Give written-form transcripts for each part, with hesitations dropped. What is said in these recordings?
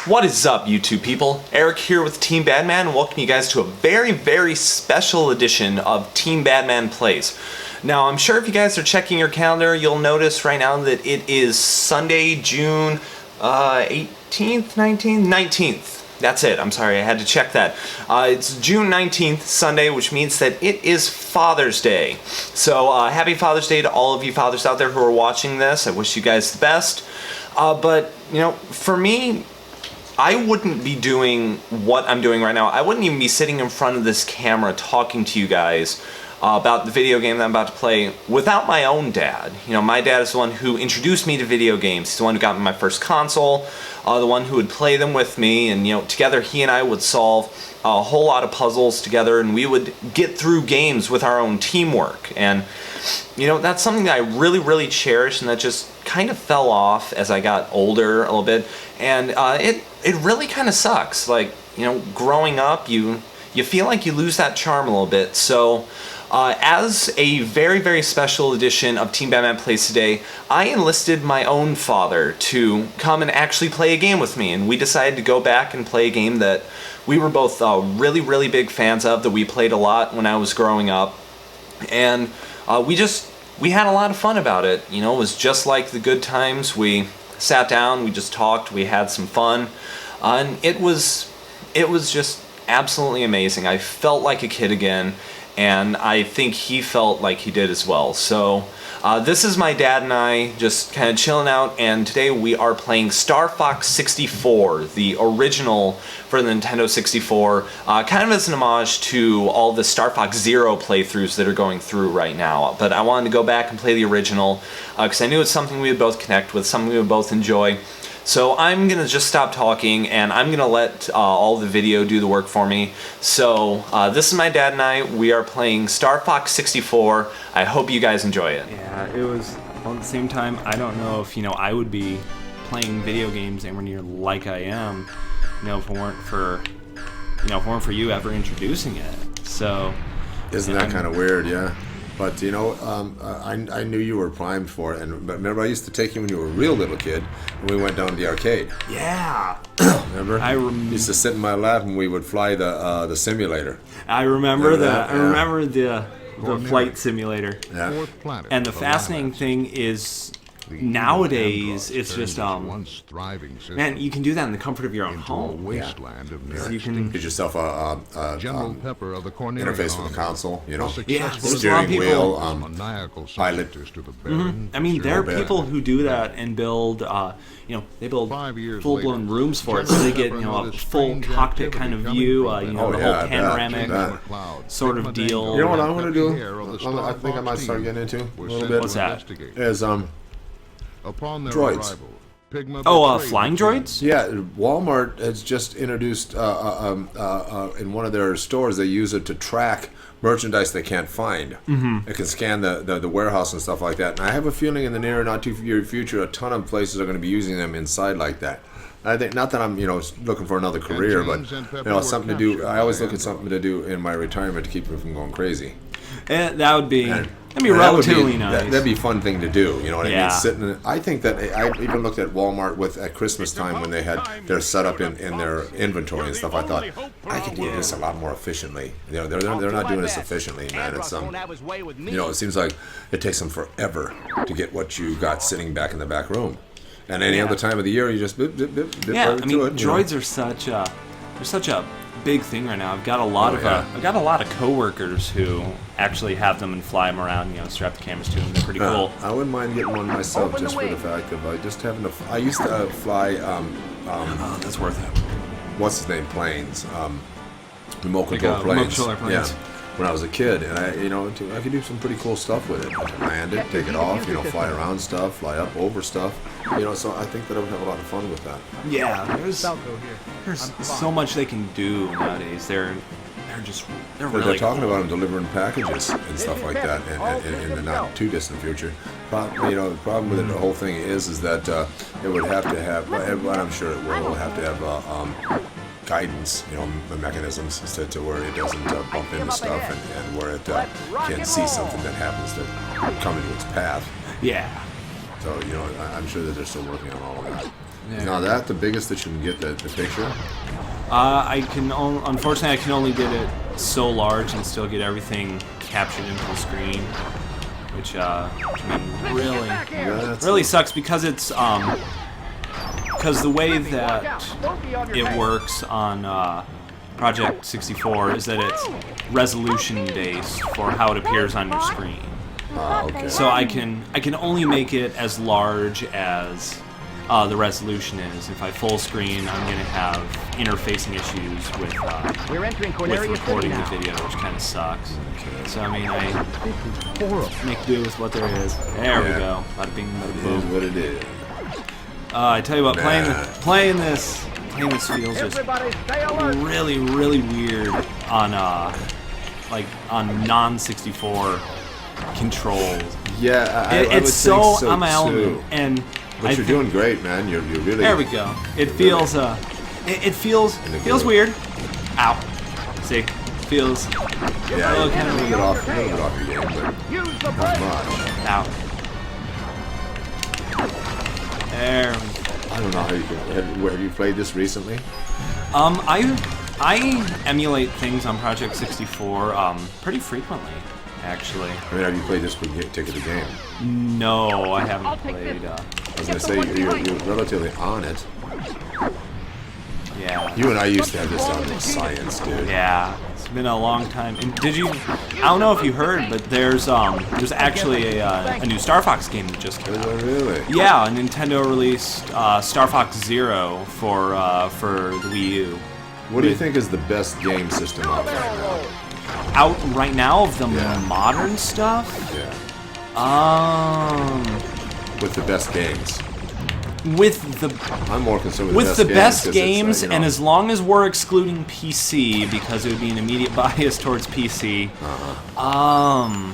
What is up, YouTube people? Eric here with Team Badman, and welcome you guys to a very, very special edition of Team Badman Plays. Now, I'm sure if you guys are checking your calendar, you'll notice right now that it is Sunday, June 18th, 19th? 19th. That's it. I'm sorry, I had to check that. It's June 19th, Sunday, which means that it is Father's Day. So, happy Father's Day to all of you fathers out there who are watching this. I wish you guys the best. But, you know, for me, I wouldn't be doing what I'm doing right now. I wouldn't even be sitting in front of this camera talking to you guys about the video game that I'm about to play without my own dad. You know, my dad is the one who introduced me to video games. He's the one who got me my first console, the one who would play them with me, and, you know, together he and I would solve a whole lot of puzzles together, and we would get through games with our own teamwork. And, you know, that's something that I really, really cherish, and that just kind of fell off as I got older a little bit. And it really kind of sucks. Like, you know, growing up, you feel like you lose that charm a little bit. So, as a very, very special edition of Team Badman Plays today, I enlisted my own father to come and actually play a game with me. And we decided to go back and play a game that we were both really, really big fans of, that we played a lot when I was growing up. And we had a lot of fun about it. You know, it was just like the good times. We sat down, we just talked, we had some fun. And it was just absolutely amazing. I felt like a kid again, and I think he felt like he did as well. So this is my dad and I just kind of chilling out, and today we are playing Starfox 64, the original for the Nintendo 64, kind of as an homage to all the Starfox Zero playthroughs that are going through right now. But I wanted to go back and play the original because I knew it's something we would both connect with, something we would both enjoy. So I'm going to just stop talking, and I'm going to let all the video do the work for me. So this is my dad and I. We are playing Starfox 64. I hope you guys enjoy it. Yeah, it was, at the same time, I don't know if, you know, I would be playing video games anywhere near like I am, you know, if it weren't for, you ever introducing it. So, isn't that kind of weird? Yeah. But, you know, I knew you were primed for it. But remember, I used to take you when you were a real little kid, and we went down to the arcade. Yeah. Remember? Used to sit in my lap, and we would fly the simulator. I remember that. I remember the flight simulator. Yeah. And the fascinating thing is, nowadays, it's just, man, you can do that in the comfort of your own home. Yeah. So you can get yourself a interface with the console, you know. Yeah, there's a lot of steering people, wheel, pilot. I mean, there are people who do that and build, you know, they build full-blown rooms for it, so they get, you know, a full cockpit kind of view, you know, the whole panoramic sort of deal. You know what I'm going to do? I think I might start getting into a little bit. What's that? Is, droids. Flying droids? Yeah, Walmart has just introduced in one of their stores. They use it to track merchandise they can't find. It can scan the warehouse and stuff like that. And I have a feeling in the near, not too near future, a ton of places are going to be using them inside like that. I think, not that I'm, you know, looking for another career, but, you know, something to do. I always look at something to do in my retirement to keep me from going crazy. That would be. That'd be relatively nice. That'd be a fun thing to do, you know what I mean? Sitting. I think that I even looked at Walmart at Christmas time when they had their setup in their inventory and stuff. I thought I could do this a lot more efficiently. You know, they're not doing this efficiently, man. It's you know, it seems like it takes them forever to get what you got sitting back in the back room. And any other time of the year, you just bip, bip, bip, bip right to it. Droids are such a big thing right now. I've got a lot of coworkers who actually have them and fly them around. You know, strap the cameras to them. They're pretty cool. I wouldn't mind getting one myself just for the fact of just having to. I used to fly. That's worth it. What's his name? Planes. Remote control planes. Yeah. When I was a kid, and I could do some pretty cool stuff with it. I could land it, take it off, you know, fly around stuff, fly up over stuff, you know. So I think that I would have a lot of fun with that. Yeah, there's so much they can do nowadays. They're really talking cool. about them delivering packages and stuff like that in the not too distant future. You know, the problem with the whole thing is that it would have to have, and I'm sure it will have to have guidance, you know, mechanisms to where it doesn't bump into stuff and where it can see something that happens to come into its path. Yeah. So, you know, I'm sure that they're still working on all of that. Now that the biggest that you can get the picture? Unfortunately, I can only get it so large and still get everything captured into the screen, which really sucks because it's because the way that it works on Project 64 is that it's resolution based for how it appears on your screen. Okay. So I can only make it as large as the resolution is. If I full screen, I'm going to have interfacing issues with recording the video, which kind of sucks. Okay. So I mean, I make do with what there is. There we go. Bada bing, bada It boom. is what it is. I tell you what, playing this feels just really, really weird on on non-64 controls. Yeah, I would It's so think so on my element, too. and But you're doing great, man. You're really. there we go. It feels it feels weird. Ow. See, feels Yeah, a little a kind little of bit off your game, but not much. Ow. There. I don't know how you can. Have you played this recently? I emulate things on Project 64 pretty frequently, actually. I mean, have you played this particular game? No, I haven't played. I was gonna say you're relatively on it. Yeah. You and I used to have this on science, dude. Yeah. It's been a long time. And did you? I don't know if you heard, but there's actually a new Starfox game that just came out. Oh, really? Yeah, Nintendo released Starfox Zero for the Wii U. What do you think is the best game system out right now? Out right now of the Yeah. modern stuff? Yeah. With With the best games. the I'm more concerned with the best 'cause it's, games, you know, and as long as we're excluding PC, because it would be an immediate bias towards PC. Probably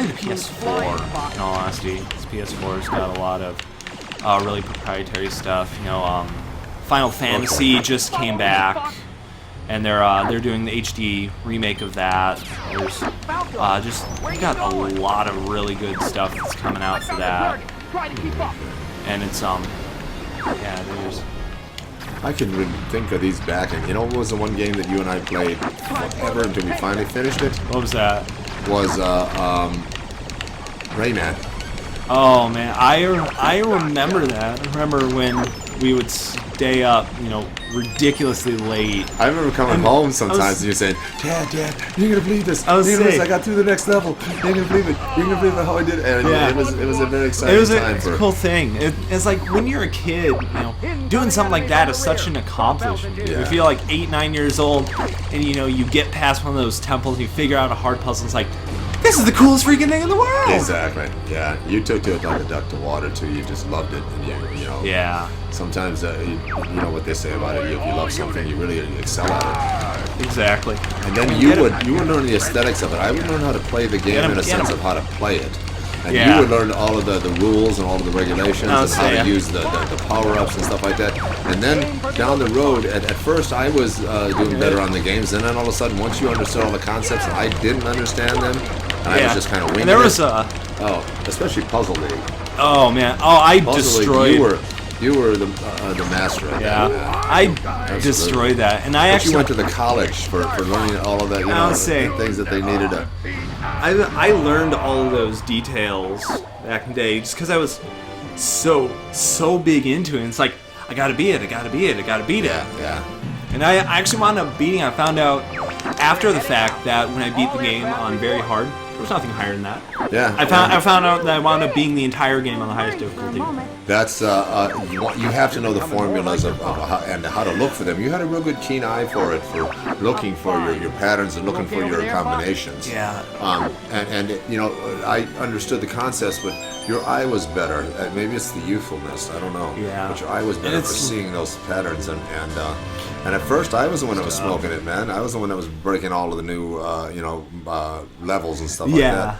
the PS4. In all honesty, this PS4's got a lot of really proprietary stuff. You know, Final Fantasy just came back, and they're doing the HD remake of that. There's we got a lot of really good stuff that's coming out for that, and it's yeah, there's. I can really think of these back, and you know what was the one game that you and I played forever until we finally finished it? What was that? Was Rayman. Oh man, I remember that. I remember when we would stay up, you know, ridiculously late. I remember coming home sometimes and you're saying, Dad, you're gonna believe this. I was You're gonna believe sick. this. I got through the next level. You're gonna believe it. You're gonna believe how I did it. And Yeah. it was a very exciting It was time a for cool thing. It's like when you're a kid, you know, doing something like that is such an accomplishment. Yeah. You feel like 8, 9 years old, and you know, you get past one of those temples, and you figure out a hard puzzle. It's like, this is the coolest freaking thing in the world. Exactly. Yeah. You took to it like a duck to water too. You just loved it, and you know. Yeah. Sometimes you know what they say about it. If you love something, you really excel at it. Exactly. And then you would learn the aesthetics of it. I would learn how to play the game in a sense of how to play it. And Yeah. you would learn all of the rules and all of the regulations and how to yeah. use the power-ups and stuff like that. And then down the road, at first I was doing better on the games, and then all of a sudden, once you understood all the concepts and I didn't understand them, and I was just kind of winging And there was it. a. Especially Puzzle League. Oh man. Oh, I Puzzle destroyed. League, you were the master at Yeah, that. I destroyed that, and I But actually you went to the college for learning all of that, you know, I'll say. the things that they needed to. I learned all of those details back in the day just because I was so big into it. And it's like, I gotta beat it, I gotta beat it, I gotta beat it. Yeah. And I actually wound up beating. I found out after the fact that when I beat the game on very hard, there was nothing higher than that. Yeah. I found out that I wound up beating the entire game on the highest difficulty. That's you have to know the formulas of and how to look for them. You had a real good keen eye for it, for looking for your patterns and looking for your combinations. Yeah. And you know, I understood the concepts, but your eye was better. Maybe it's the youthfulness. I don't know. Yeah. But your eye was better for seeing those patterns and at first I was the one that was smoking it, man. I was the one that was breaking all of the new levels and stuff like that.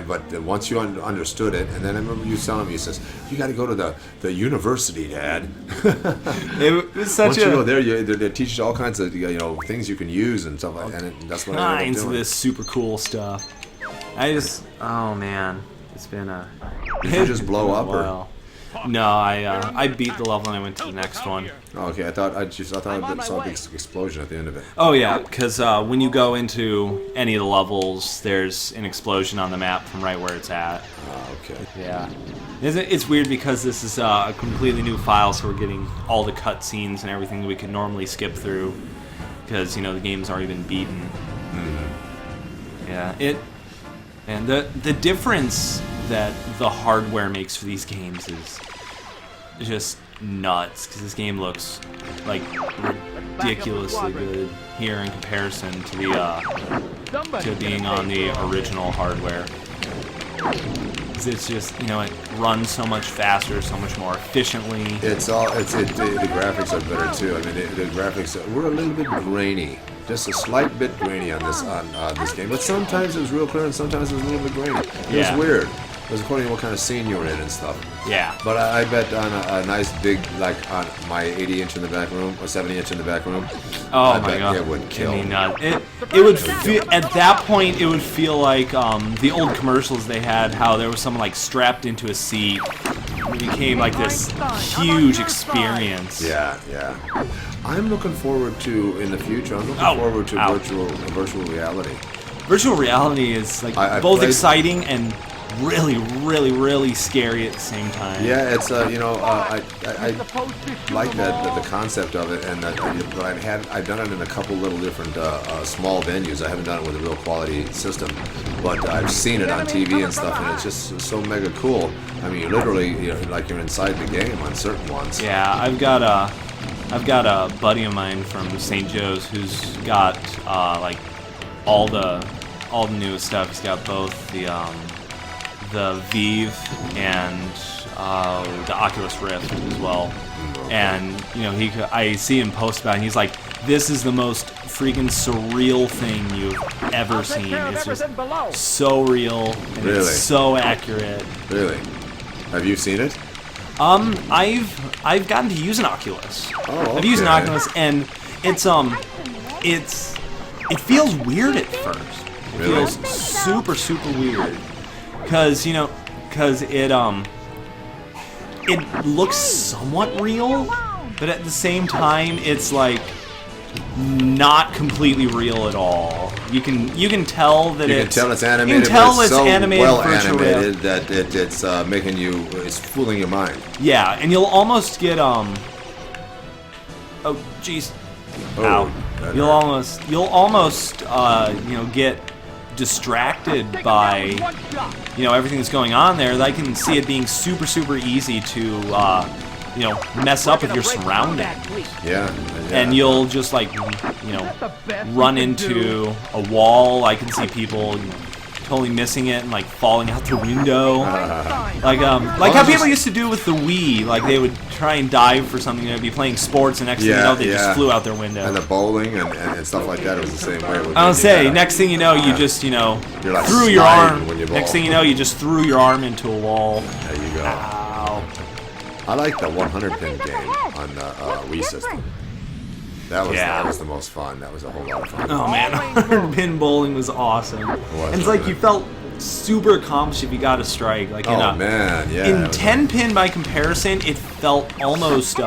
But once you understood it, and then I remember you telling me, you says, you got to go to the university, Dad. It was such Once you go there, they teach you all kinds of things you can use and stuff like that. And that's what I ended up kinds of doing. this super cool stuff. Oh man, It's been a. Did you just blow up or? Well, no, I beat the level and I went to the next one. Oh, okay, I thought I saw a big explosion at the end of it. Oh yeah, because when you go into any of the levels, there's an explosion on the map from right where it's at. Oh, okay. Yeah. It's weird because this is a completely new file, so we're getting all the cutscenes and everything that we could normally skip through because, you know, the game's already been beaten. Mm-hmm. Yeah, and the difference that the hardware makes for these games is just nuts because this game looks like ridiculously good here in comparison to the being on the original hardware. It's just, you know, it runs so much faster, so much more efficiently. The graphics are better too. I mean, the graphics were a little bit grainy, just a slight bit grainy on this game. But sometimes it was real clear, and sometimes it was a little bit grainy. It was weird. It was according to what kind of scene you were in and stuff. Yeah. But I bet on a nice big, like on my 80-inch in the back room or 70-inch in the back room. Oh my god! It would kill. I mean, it would feel, at that point. It would feel like the old commercials they had, how there was someone like strapped into a seat. It became like this huge experience. Yeah, yeah. I'm looking forward to in the future. I'm looking forward to virtual reality. Virtual reality is like both exciting and really, really, really scary at the same time. Yeah, it's you know, I like the concept of it, and but I've done it in a couple little different small venues. I haven't done it with a real quality system, but I've seen it on TV and stuff, and it's just so mega cool. I mean, you literally, you know, like you're inside the game on certain ones. Yeah, I've got a buddy of mine from St. Joe's who's got like all the newest stuff. He's got both the Vive and the Oculus Rift as well. And you know, I see him post about it, and he's like, "This is the most freaking surreal thing you've ever seen. It's just so real and it's so accurate." Really? Have you seen it? I've gotten to use an Oculus. Oh, okay. I've used an Oculus, and it feels weird at first. It feels super, super weird. Because it looks somewhat real, but at the same time, it's like not completely real at all. You can tell that it's animated. You can tell it's animated, well animated that it's it's fooling your mind. Yeah, and you'll almost get oh jeez, ow. You'll almost get distracted by everything that's going on there. I can see it being super, super easy to mess up with your surroundings. Yeah. And you'll just run into a wall. I can see people totally missing it and like falling out the window. Like how people used to do with the Wii. Like they would try and dive for something. They'd be playing sports, and next thing you know, they just flew out their window. And the bowling and stuff like that, it was the same way. I would say, next thing you know, you just threw your arm. Next thing you know, you just threw your arm into a wall. There you go. Ow. I like the 100-pin game on the Wii system. That was the most fun. That was a whole lot of fun. Oh man, 100-pin bowling was awesome. And it's like you felt super accomplished if you got a strike. Like in 10-pin by comparison, it felt almost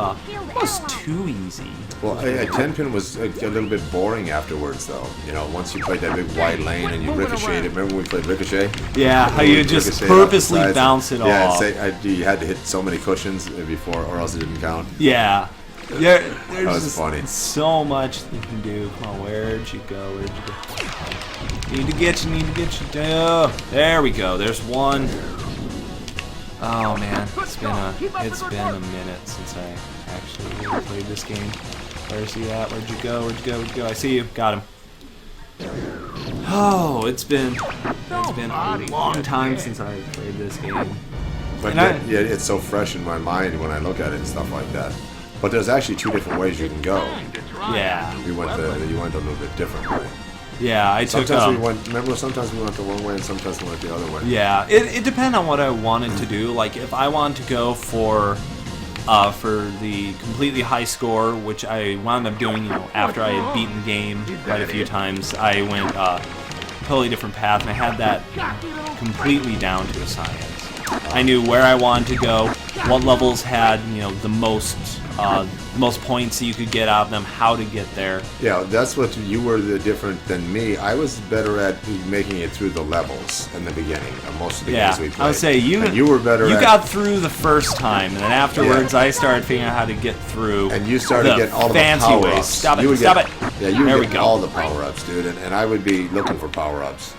too easy. Well, 10-pin was a little bit boring afterwards, though. You know, once you played that big wide lane and you ricocheted. Remember when we played Ricochet? Yeah, how you just purposely bounce it off. Yeah, you had to hit so many cushions before, or else it didn't count. Yeah. There's that was just funny. So much you can do. Come on, where'd you go? Need to get you. There we go. There's one. Oh man, it's been a minute since I actually really played this game. Where's he at? Where'd you go? I see you. Got him. Oh, it's been a long time since I played this game. But it's so fresh in my mind when I look at it and stuff like that. But there's actually two different ways you can go. Yeah. You went a little bit different way. Yeah, I took. Sometimes we went the one way, and sometimes we went the other way. Yeah, it depended on what I wanted to do. Like if I wanted to go for the completely high score, which I wound up doing, after I had beaten the game quite a few times, I went totally different path, and I had that completely down to a science. I knew where I wanted to go, what levels had, you know, the most points that you could get out of them, how to get there. Yeah, that's what you were different than me. I was better at making it through the levels in the beginning of most of the games we played. I would say you were better. You got through the first time, and then afterwards, I started figuring out how to get through. And you started getting all the fancy power-ups. ways. Stop it! Yeah, you would get go. all the power-ups, dude, and I would be looking for power-ups.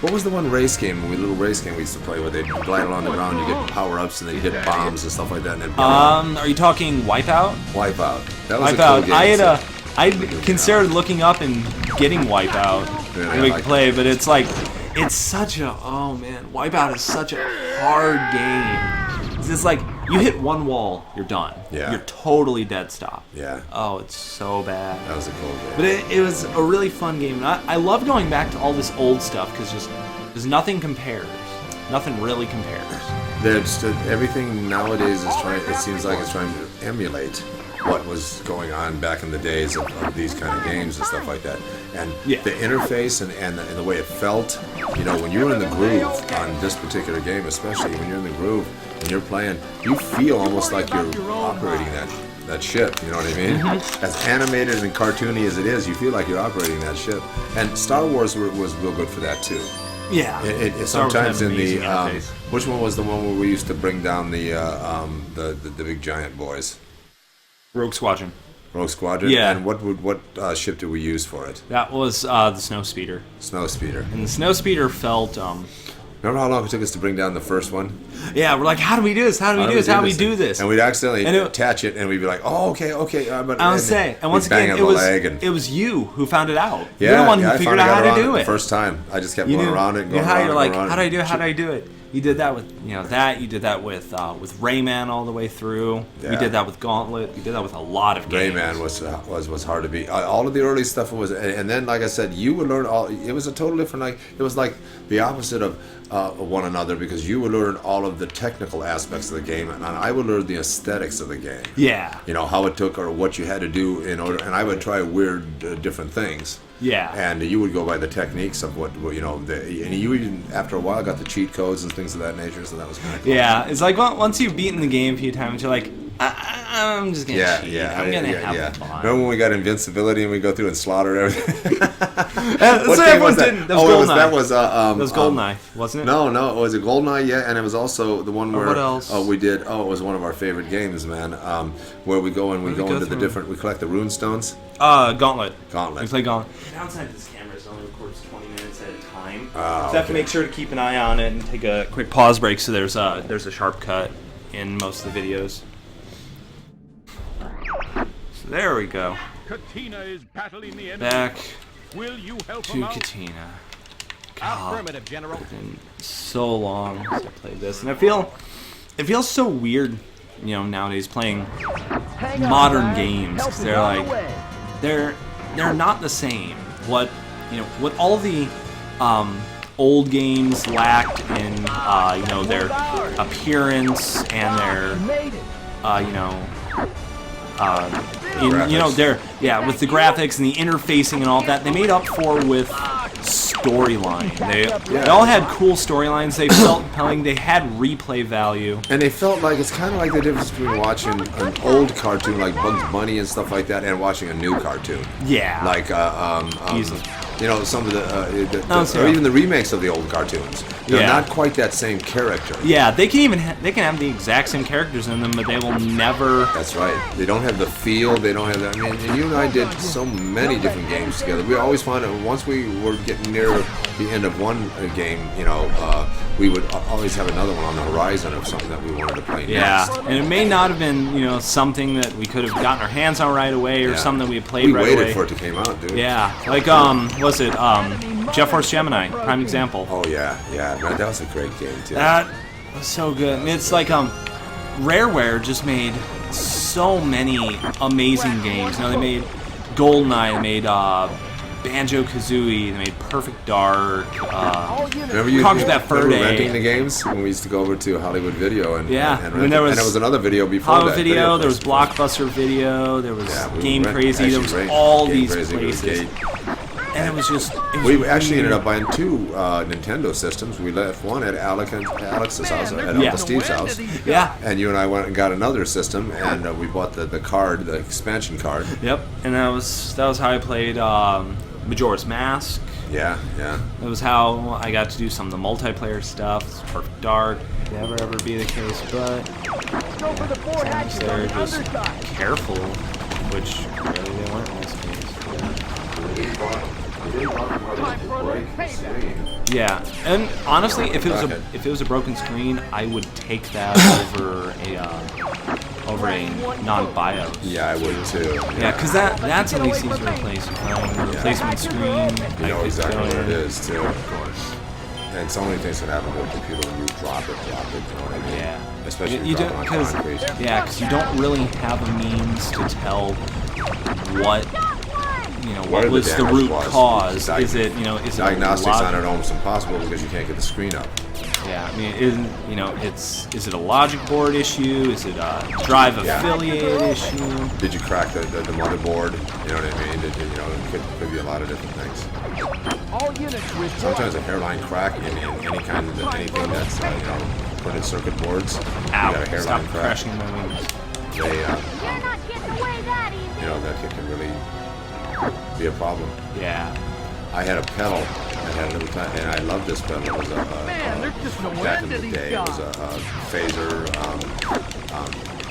What was the one race game, little race game we used to play where they'd glide along the ground, you get power-ups, and then you hit bombs and stuff like that? And then are you talking Wipeout? Wipeout. That was Wipeout. a cool game. I considered looking up and getting Wipeout when we could play, but it's like, it's such a, oh man, Wipeout is such a hard game. It's just like, you hit one wall, you're done. Yeah. You're totally dead stop. Yeah. Oh, it's so bad. That was a cool game. But it was a really fun game. And I love going back to all this old stuff because there's nothing compares. Nothing really compares. There's everything nowadays is trying. It seems like it's trying to emulate what was going on back in the days of these kind of games and stuff like that. And the interface and the way it felt, you know, when you're in the groove on this particular game, especially when you're in the groove and you're playing, you feel almost like you're operating that ship, you know what I mean? As animated and cartoony as it is, you feel like you're operating that ship. And Star Wars was real good for that too. Yeah. It sometimes in the which one was the one where we used to bring down the big giant boys? Rogue Squadron. Rogue Squadron. Yeah. And what ship did we use for it? That was the Snow Speeder. Snow Speeder. And the Snow Speeder felt. Remember how long it took us to bring down the first one? Yeah, we're like, how do we do this? How do we do this? How do we do this? And we'd accidentally attach it, and we'd be like, oh, okay. But I would say, and once again, it was you who found it out. Yeah, you're the one who figured out how to do it. The first time, I just kept going around it, and going how around you're it, like, going around how do I do it? How do I do it? You did that with You did that with Rayman all the way through. Yeah. We did that with Gauntlet. We did that with a lot of games. Rayman was hard to beat. All of the early stuff was, and then like I said, you would learn all. It was a total different. Like it was like the opposite of one another because you would learn all of the technical aspects of the game, and I would learn the aesthetics of the game. Yeah. You know how it took or what you had to do in order, and I would try weird different things. Yeah. And you would go by the techniques of what you know, and you even after a while got the cheat codes and things of that nature. So that was kind of cool. Yeah, it's like once you've beaten the game a few times, you're like, I'm just gonna cheat. I'm gonna have fun. Remember when we got invincibility and we go through and slaughter everything? That's what everyone did. That was GoldenEye, wasn't it? No, it was a GoldenEye, yeah, and it was also the one where what else? We did. It was one of our favorite games, man. Where we go and we go into the different. We collect the rune stones. Gauntlet. We play Gauntlet. The downside of this camera is it only records 20 minutes at a time. So I I have to make sure to keep an eye on it and take a quick pause break so there's a sharp cut in most of the videos. So there we go. Katina is battling the enemy. Back Will you help to him out? Katina. Affirmative, General. It's been so long since I played this, and it feels so weird, nowadays playing modern games. 'Cause they're like, they're not the same. What all the old games lacked in their appearance and their with the graphics and the interfacing and all that, they made up for with storyline. They all had cool storylines. They felt compelling. They had replay value. And they felt like it's kind of like the difference between watching an old cartoon like Bugs Bunny and stuff like that and watching a new cartoon. Yeah. Like easily. Some of the or even the remakes of the old cartoons. They're not quite that same character. Yeah, they can have the exact same characters in them, but they will never. That's right. They don't have the feel. They don't have that. I mean, and you and I did so many different games together. We always found that once we were getting near the end of one game, we would always have another one on the horizon of something that we wanted to play next. And it may not have been, something that we could have gotten our hands on right away or something that we had played right away. We waited for it to come out, dude. Yeah. Like, was it Jet Force Gemini, prime example. Oh, yeah. Man, that was a great game, too. That was so good. And it's like, Rareware just made so many amazing games. They made GoldenEye, they made Banjo-Kazooie, they made Perfect Dark. Remember you remember renting the games when we used to go over to Hollywood Video and rent and there was another video before Hollywood that. Video, there was Blockbuster Video, there was Game Crazy, there was all these places. And it was just. It was We actually ended weird. up buying 2 Nintendo systems. We left one at Alex's house, at Yeah. Uncle Steve's house. Yeah. And you and I went and got another system, and we bought the card, the expansion card. Yep. And that was how I played Majora's Mask. Yeah, yeah. That was how I got to do some of the multiplayer stuff. It's Perfect Dark. Never ever be the case, but sometimes they're just careful, which really they weren't in this case. Yeah, and honestly, if it was a broken screen, I would take that over a non-BIOS. Yeah, I would too. Yeah, because that's at least easy to replace. The replacement screen, You know I could exactly go what it in. is too. And so many things can happen with a computer when you drop it, you know what I mean? Yeah. Especially if you you don't drop it on concrete. because you don't really have a means to tell what Where what the was the damage root was. cause. Is it is it Diagnostics a on it almost impossible because you can't get the screen up. Yeah, I mean, is it a logic board issue? Is it a drive affiliate issue? Did you crack the motherboard? You know what I mean? It could be a lot of different things. Sometimes a hairline crack in any kind of anything that's printed circuit boards. You got a Ow! hairline Stop crack. crashing my wings. They, You're not getting away that easy. that can really be a problem. Yeah. I had a pedal. I had a little time, and I love this pedal. It was Man, there's just no back end in to the these day. It was guys. a phaser,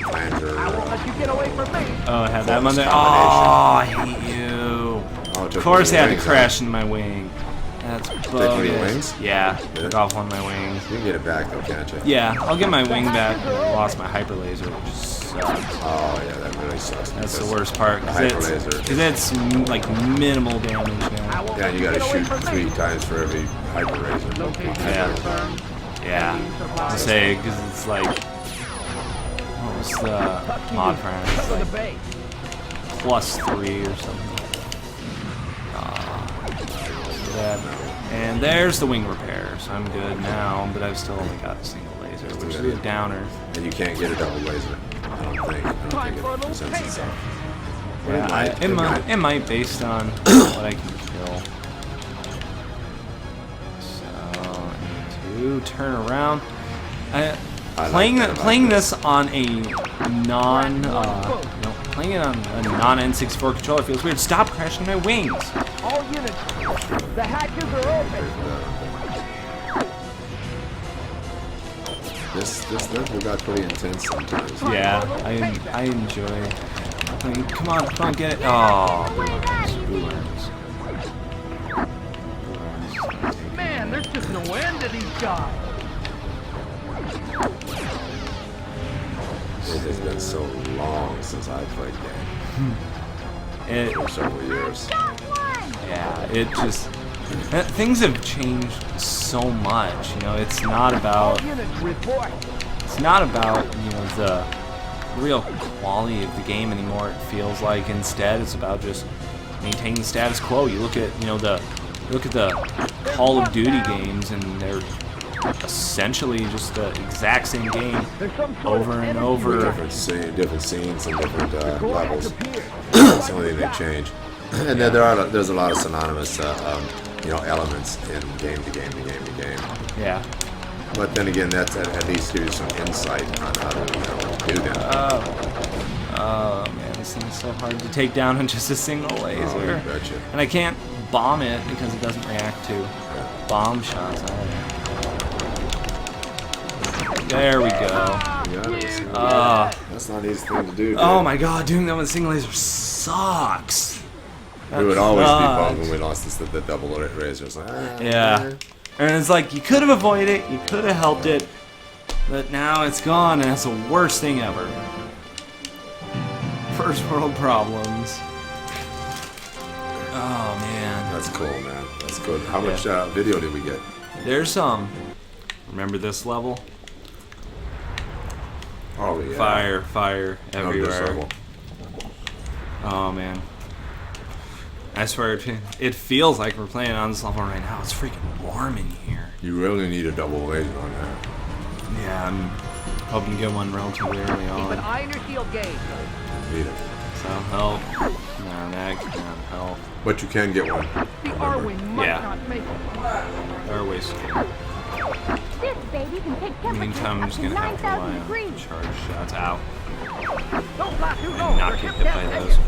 flanger. I won't let you get away from me. Oh, I had that Focus one there. Oh, combination. I hate you. Oh, it took Of course, one I of had your to wings, crash in my wing. That's bogus. one of your wings? Yeah, Yeah. took off one of my wings. You can get it back though, can't you? Yeah, I'll get my wing back. I lost my hyper laser, which sucks. Oh yeah, that really sucks. That's the because worst part. The Because hyper it's, laser. 'cause it's like minimal damage now. Yeah, you gotta shoot 3 times for every hyper laser. Yeah, to say, because it's like, what was the mod for it? It's like +3 or something. So that. And there's the wing repair, so I'm good now, but I've still only got a single laser, which is a downer. And you can't get a double laser. I don't think it presents itself. Yeah, it might based on what I can kill. So I need to turn around. Playing this on a playing it on a non-N64 controller feels weird. Stop crashing my wings. All units, the hatches are open. This level got pretty intense sometimes. Yeah, I enjoy. I mean, come on, get it. Oh, blue arms. Man, there's just no end to these guys. It has been so long since I played game. It, For several years. yeah, it just things have changed so much. It's not about Units report. the real quality of the game anymore. It feels like instead it's about just maintaining the status quo. You look at the Call of Duty games, and they're essentially just the exact same game over and over. Different scenes and different levels. That's the only thing they change. And then there's a lot of synonymous elements in game to game to game to game. Yeah. But then again, that's at least gives you some insight on how to do that. Oh man, this thing's so hard to take down on just a single laser. Oh, you betcha. And I can't bomb it because it doesn't react to bomb shots either. There we go. Yeah, that's not an easy thing to do. Dude. Oh my god, doing that with a single laser sucks. We would always be sucks. bummed when we lost the double razor. It's like, Yeah. And it's like, you could have avoided it, you could have helped it, but now it's gone, and it's the worst thing ever. First world problems. Oh man. That's cool, man. That's good. How much video did we get? There's some. Remember this level? Oh yeah. Fire Oh, this everywhere. level. Oh man. I swear it feels like we're playing on this level right now. It's freaking warm in here. You really need a double laser on that. Yeah, I'm hoping to get one relatively early Keep an on. eye on your shield gauge. So help. No. that can't help. But you can get one. The R-Wing might Yeah. not make it. Our ways. This baby can take temperatures Meantime, I'm up just to gonna have to 9,000 rely on degrees. charge shots. Ow. Don't fly too low. And not Your get ship hit by can't take those. it.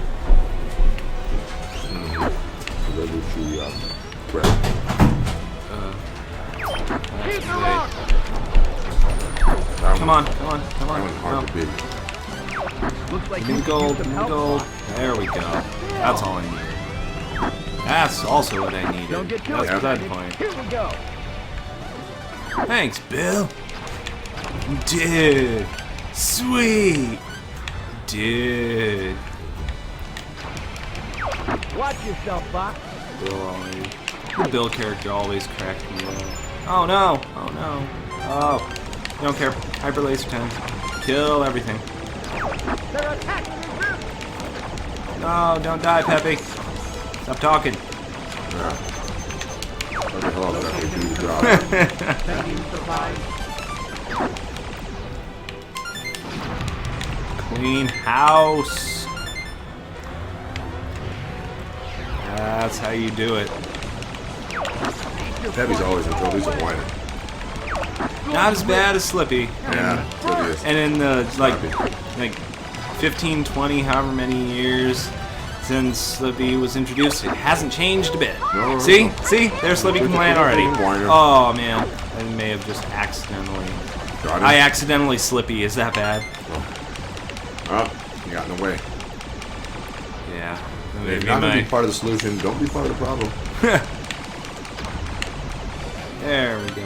Keep the rock. Come on, come on, come That on. one's hard to beat. Looks like Give me you the gold, could give use me some the help. gold. There we go. That's all I needed. That's also what I needed. Don't get too That's the excited. point. Here we go. Thanks, Bill. Dude. Sweet. Dude. Watch yourself, Fox. The Bill character always cracked me up. Oh no! Oh no! Oh. Don't care. Hyper laser time. Kill everything. They're attacking the group. No, don't die, Peppy. Stop talking. Yeah. What the hell is that? They do the job. Thank you, survive. Clean house. That's how you do it. Debbie's always in trouble. He's a whiner. Not as bad as Slippy. Yeah, so it is. And in the like 15, 20, however many years since Slippy was introduced, it hasn't changed a bit. No. See? See? There's Slippy complaining already. Whiner. Oh man. I may have just accidentally. Got him. I accidentally Slippy. Is that bad? Oh, you got in the way. Yeah. If Maybe you're not going to my- be part of the solution, don't be part of the problem. There we go.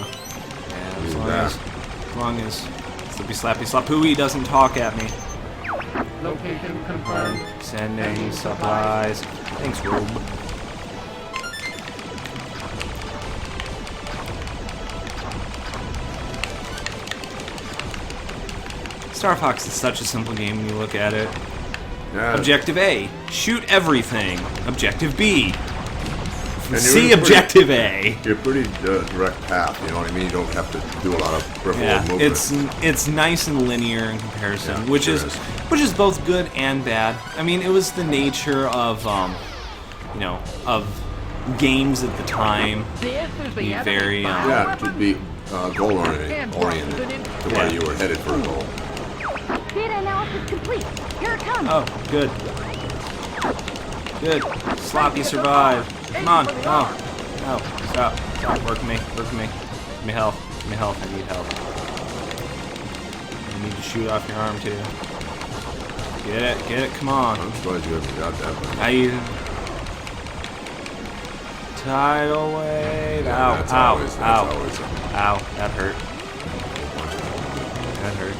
Yeah, as long as Slippy Slappy Slapooey doesn't talk at me. Location confirmed. Sending supplies. Thanks, Robe. Starfox is such a simple game when you look at it. Yeah. Objective A, shoot everything. Objective B, And see you're Objective A. You're pretty direct path, you know what I mean? You don't have to do a lot of peripheral Yeah, movement. it's nice and linear in comparison, Yeah, which sure is is. which is both good and bad. I mean, it was the nature of of games at the time. This is the Be enemy very, Yeah, to be goal oriented, to where Yeah. you were headed for a goal. Data analysis complete. Here it comes. Oh, good. Good. Sloppy survived. Come on. No. No. Stop. Stop. Work me. Work me. Give me health. Give me health. I need help. I need to shoot off your arm too. Get it. Get it. Come on. I'm surprised you haven't got that one. I tidal wave. Yeah, Ow. that's Ow. always- that's Ow. always Ow. That hurt. That hurt.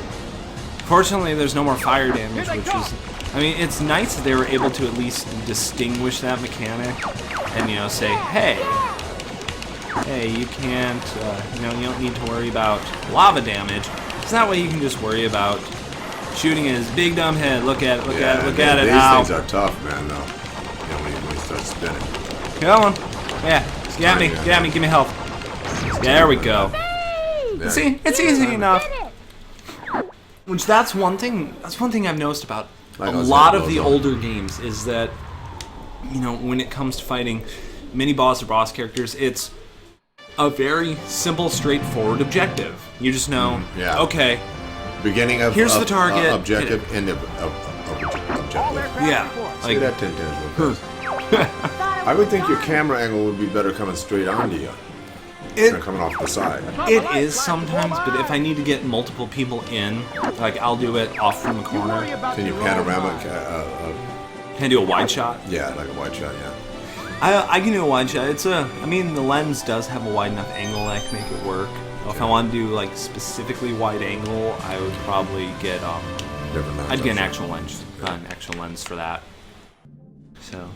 Fortunately, there's no more fire damage, which is... I mean, it's nice that they were able to at least distinguish that mechanic and, say, hey, you can't, you don't need to worry about lava damage. So that way you can just worry about shooting his big dumb head. Look at it, look at it, look at it. These Ow. things are tough, man, though. When you start spinning. Come on. Yeah, get at me, get at me, give me health. There we go. Yeah. See, it's easy enough. Did it. Which that's one thing I've noticed about Like a I was lot saying, of the those older games is that when it comes to fighting mini boss or boss characters, it's a very simple, straightforward objective. You just know, yeah. okay, Beginning of Here's the target. objective, end of objective. yeah, Say like that 10 times real fast. I would think your camera angle would be better coming straight onto you it, than coming off the side. it is sometimes, but if I need to get multiple people in, like I'll do it off from the corner. Can you panorama? Can I do a wide shot? Yeah, like a wide shot, yeah. I can do a wide shot. The lens does have a wide enough angle that I can make it work. If I want to do like specifically wide angle, I would probably get Different I'd get an mounts. actual lens for that. So,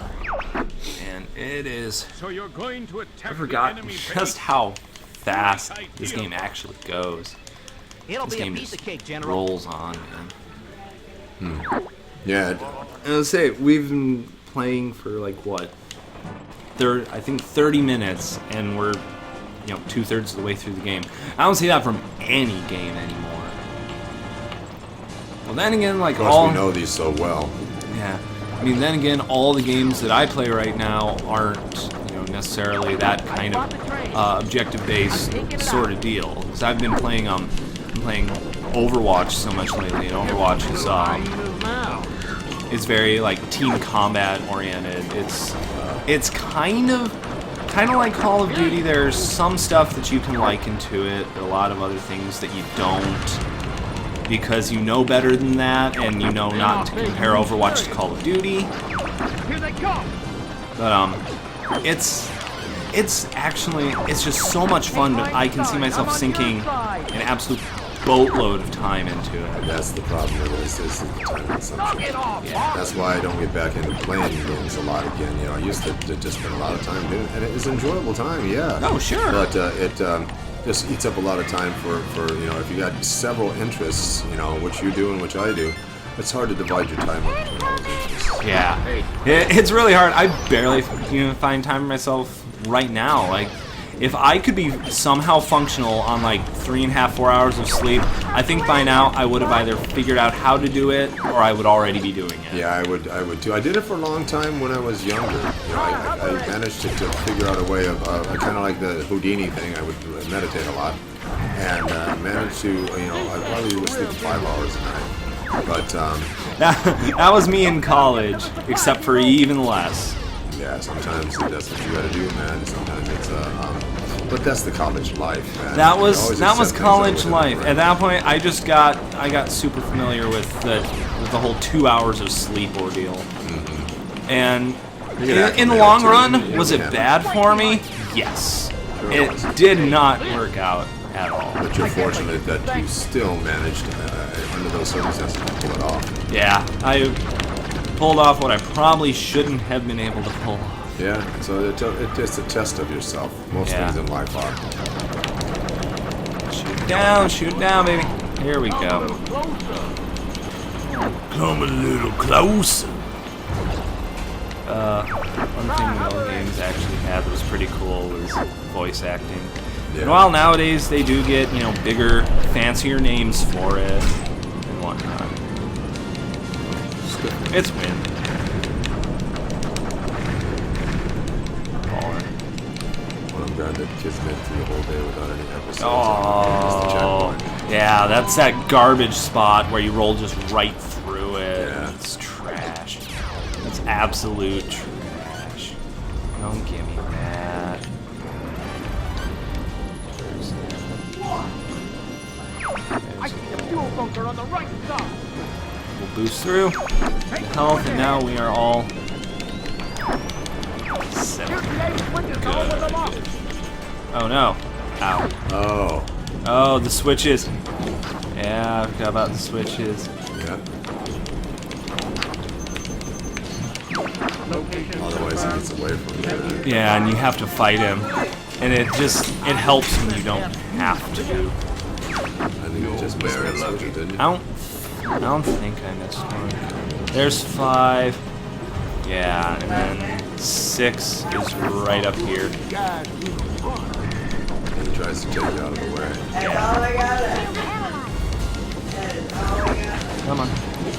and it is. So you're going to attack I forgot the enemy just base. how fast this game actually goes. It'll This be a game piece of just cake, General. rolls on, man. Yeah, And I'll say we've been playing for like what? I think 30 minutes, and we're 2/3 of the way through the game. I don't see that from any game anymore. Well, then again, like plus all we know these so well. yeah, I mean, then again, all the games that I play right now aren't, necessarily that kind of objective-based sort of deal. Because I've been playing Overwatch so much lately, and Overwatch is very like team combat oriented. It's kind of like Call of Duty. There's some stuff that you can liken to it, but a lot of other things that you don't, because you know better than that, and you know not to compare Overwatch to Call of Duty. Here they come. But it's just so much fun. I can see myself sinking an absolute boatload of time into it. That's the problem with it, is the time consumption. That's why I don't get back into playing games a lot again. I used to just spend a lot of time doing it, and it was enjoyable time, yeah. Oh, sure. But it just eats up a lot of time for if you got several interests, which you do and which I do, it's hard to divide your time up between all those interests. Yeah, it's really hard. I barely find time for myself right now. Like, if I could be somehow functional on like 3.5, 4 hours of sleep, I think by now I would have either figured out how to do it, or I would already be doing it. Yeah, I would too. I did it for a long time when I was younger. I managed to figure out a way of kind of like the Houdini thing. I would meditate a lot, and managed to I probably would sleep 5 hours a night. But that was me in college, except for even less. yeah, sometimes that's what you gotta do, man. Sometimes it's but that's the college life, man. That You was always accept things college that life. within At the that point, I got super familiar with the whole 2 hours of sleep ordeal. Mm-hmm. And You get in the acclimated long to it. run, You was it can. bad for me? Yes. It did not work out at all. But you're fortunate that you still managed, under those circumstances, to pull it off. Yeah, I pulled off what I probably shouldn't have been able to pull off. Yeah, so it's a test of yourself. Most Yeah. things in life are. Shoot down, baby. Here we go. Come a little closer. One thing the old games actually had that was pretty cool was voice acting. Yeah. And while nowadays they do get, bigger, fancier names for it and whatnot, it's win. Well, I'm glad that kids made it through the whole day without any episodes. Oh, Just the yeah, that's that garbage spot where you roll just right through it. Yeah. It's trash. It's absolute trash. Don't give me that. I see the fuel bunker on the right side. We'll boost through health, and now we are all set. Here's the ace switches all of them up. Oh no. Ow. Oh, Oh, the switches. Yeah, I forgot about the switches. yeah. Otherwise, he gets away from you. Yeah, and you have to fight him. And it helps when you don't have to. I think you just missed one switch, didn't you? I don't think I missed one. There's 5. Yeah, and then 6 is right up here. He tries to take you out of the way.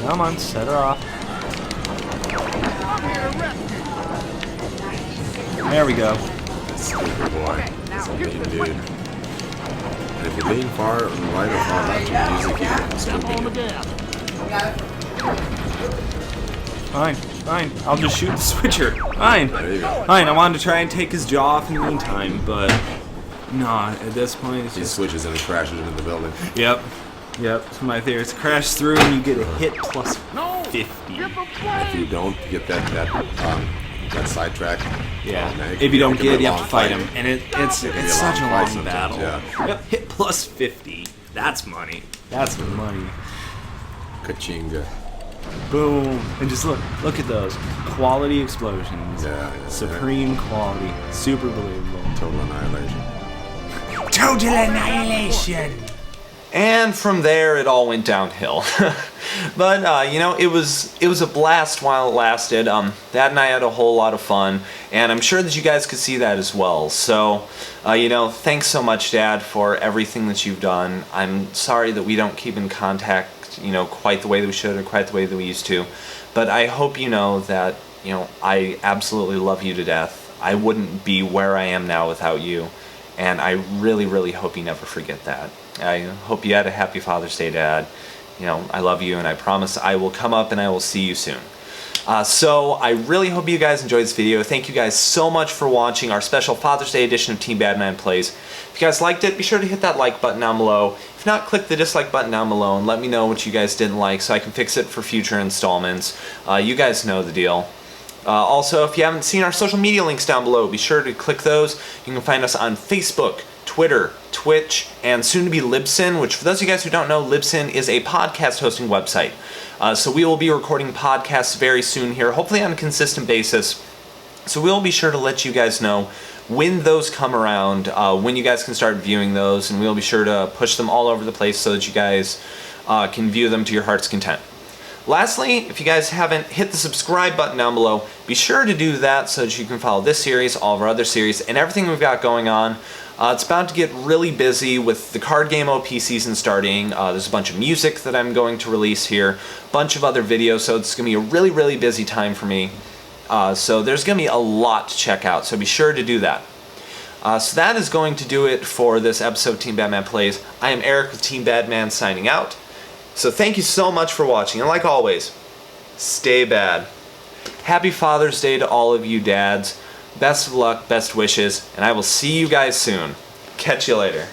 Come on, set her off. There we go. That's stupid boy. That's a mean dude. And if you lean far right or far left, you can easily keep scooping it. Fine. I'll just shoot the switcher. Fine. There you go. Fine, I wanted to try and take his jaw off in the meantime, but no, at this point it's He just... switches and he crashes into the building. Yep. It's my theory. It's crash through and you get a hit plus 50. If you don't get that sidetrack, Yeah. man, If you don't it can get be it, you a have to long fight fight. him. And it's can be a such a long long fight sometimes, battle. yeah. Yep, hit plus 50. That's money. That's money. Kachinga. Boom. And just look at those. Quality explosions. Yeah. Supreme quality. Super believable. Total annihilation. Total annihilation. And from there, it all went downhill. But it was a blast while it lasted. Dad and I had a whole lot of fun, and I'm sure that you guys could see that as well. So, thanks so much, Dad, for everything that you've done. I'm sorry that we don't keep in contact quite the way that we should or quite the way that we used to. But I hope you know that, I absolutely love you to death. I wouldn't be where I am now without you. And I really, really hope you never forget that. I hope you had a happy Father's Day, Dad. I love you, and I promise I will come up and I will see you soon. So I really hope you guys enjoyed this video. Thank you guys so much for watching our special Father's Day edition of Team Badman Plays. If you guys liked it, be sure to hit that like button down below. If not, click the dislike button down below and let me know what you guys didn't like so I can fix it for future installments. You guys know the deal. Also, if you haven't seen our social media links down below, be sure to click those. You can find us on Facebook, Twitter, Twitch, and soon to be Libsyn, which for those of you guys who don't know, Libsyn is a podcast hosting website. So we will be recording podcasts very soon here, hopefully on a consistent basis. So we'll be sure to let you guys know when those come around, when you guys can start viewing those, and we'll be sure to push them all over the place so that you guys can view them to your heart's content. Lastly, if you guys haven't hit the subscribe button down below, be sure to do that so that you can follow this series, all of our other series, and everything we've got going on. It's about to get really busy with the card game OP season starting. There's a bunch of music that I'm going to release here, a bunch of other videos, so it's going to be a really, really busy time for me. So there's going to be a lot to check out, so be sure to do that. So that is going to do it for this episode of Team Badman Plays. I am Eric with Team Badman signing out. So thank you so much for watching, and like always, stay bad. Happy Father's Day to all of you dads. Best of luck, best wishes, and I will see you guys soon. Catch you later.